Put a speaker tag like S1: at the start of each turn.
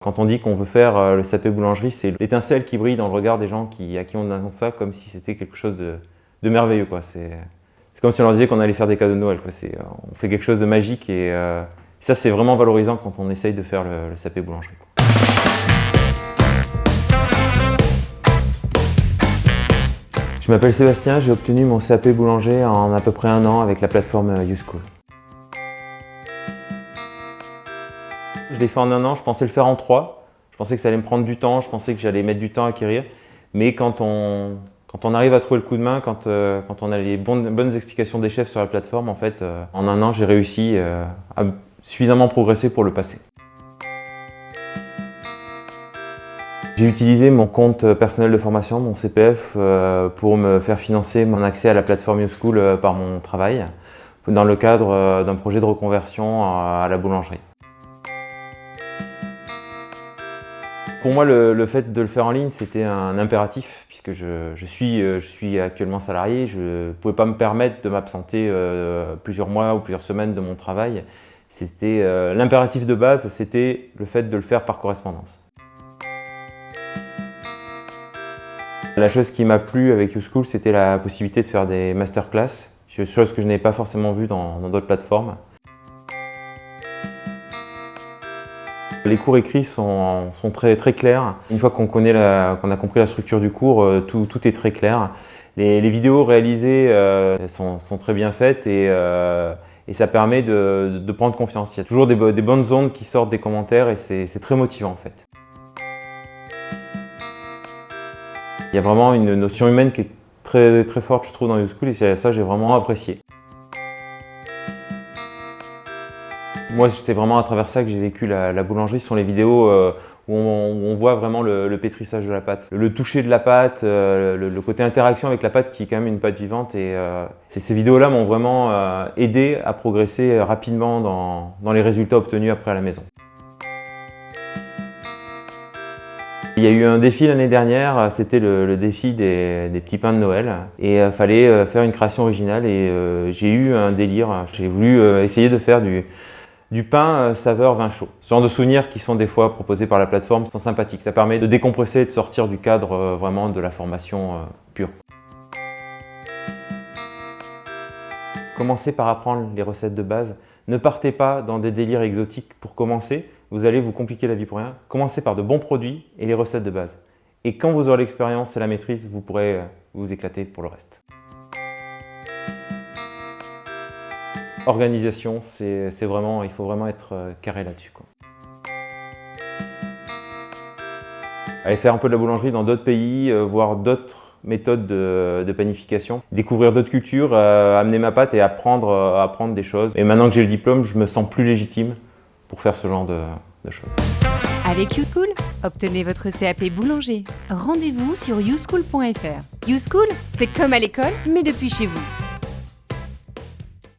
S1: Quand on dit qu'on veut faire le CAP boulangerie, c'est l'étincelle qui brille dans le regard des gens à qui on annonce ça comme si c'était quelque chose de merveilleux, quoi. C'est comme si on leur disait qu'on allait faire des cadeaux de Noël, quoi. On fait quelque chose de magique et ça c'est vraiment valorisant quand on essaye de faire le CAP boulangerie, quoi. Je m'appelle Sébastien, j'ai obtenu mon CAP boulanger en à peu près 1 an avec la plateforme YouSchool. Je l'ai fait en 1 an, je pensais le faire en 3. Je pensais que ça allait me prendre du temps, je pensais que j'allais mettre du temps à acquérir. Mais quand on arrive à trouver le coup de main, quand on a les bonnes explications des chefs sur la plateforme, en fait, en 1 an, j'ai réussi à suffisamment progresser pour le passer. J'ai utilisé mon compte personnel de formation, mon CPF, pour me faire financer mon accès à la plateforme YouSchool par mon travail, dans le cadre d'un projet de reconversion à la boulangerie. Pour moi, le fait de le faire en ligne, c'était un impératif, puisque je suis actuellement salarié. Je ne pouvais pas me permettre de m'absenter plusieurs mois ou plusieurs semaines de mon travail. L'impératif de base, c'était le fait de le faire par correspondance. La chose qui m'a plu avec YouSchool, c'était la possibilité de faire des masterclass, chose que je n'avais pas forcément vue dans d'autres plateformes. Les cours écrits sont très clairs. Une fois qu'on a compris la structure du cours, tout est très clair. Les vidéos réalisées sont très bien faites et ça permet de prendre confiance. Il y a toujours des bonnes ondes qui sortent des commentaires et c'est très motivant en fait. Il y a vraiment une notion humaine qui est très forte, je trouve, dans YouSchool et ça j'ai vraiment apprécié. Moi, c'est vraiment à travers ça que j'ai vécu la boulangerie. Ce sont les vidéos où on voit vraiment le pétrissage de la pâte, le toucher de la pâte, le côté interaction avec la pâte qui est quand même une pâte vivante. Et ces vidéos-là m'ont vraiment aidé à progresser rapidement dans les résultats obtenus après à la maison. Il y a eu un défi l'année dernière, c'était le défi des petits pains de Noël. Et il fallait faire une création originale et j'ai eu un délire. J'ai voulu essayer de faire du pain saveur vin chaud. Ce genre de souvenirs qui sont des fois proposés par la plateforme sont sympathiques. Ça permet de décompresser et de sortir du cadre vraiment de la formation pure. Commencez par apprendre les recettes de base. Ne partez pas dans des délires exotiques pour commencer. Vous allez vous compliquer la vie pour rien. Commencez par de bons produits et les recettes de base. Et quand vous aurez l'expérience et la maîtrise, vous pourrez vous éclater pour le reste. Organisation, il faut vraiment être carré là-dessus, quoi. Aller faire un peu de la boulangerie dans d'autres pays, voir d'autres méthodes de panification, découvrir d'autres cultures, amener ma pâte et apprendre des choses. Et maintenant que j'ai le diplôme, je me sens plus légitime pour faire ce genre de choses.
S2: Avec YouSchool, obtenez votre CAP boulanger. Rendez-vous sur youschool.fr. YouSchool, c'est comme à l'école, mais depuis chez vous.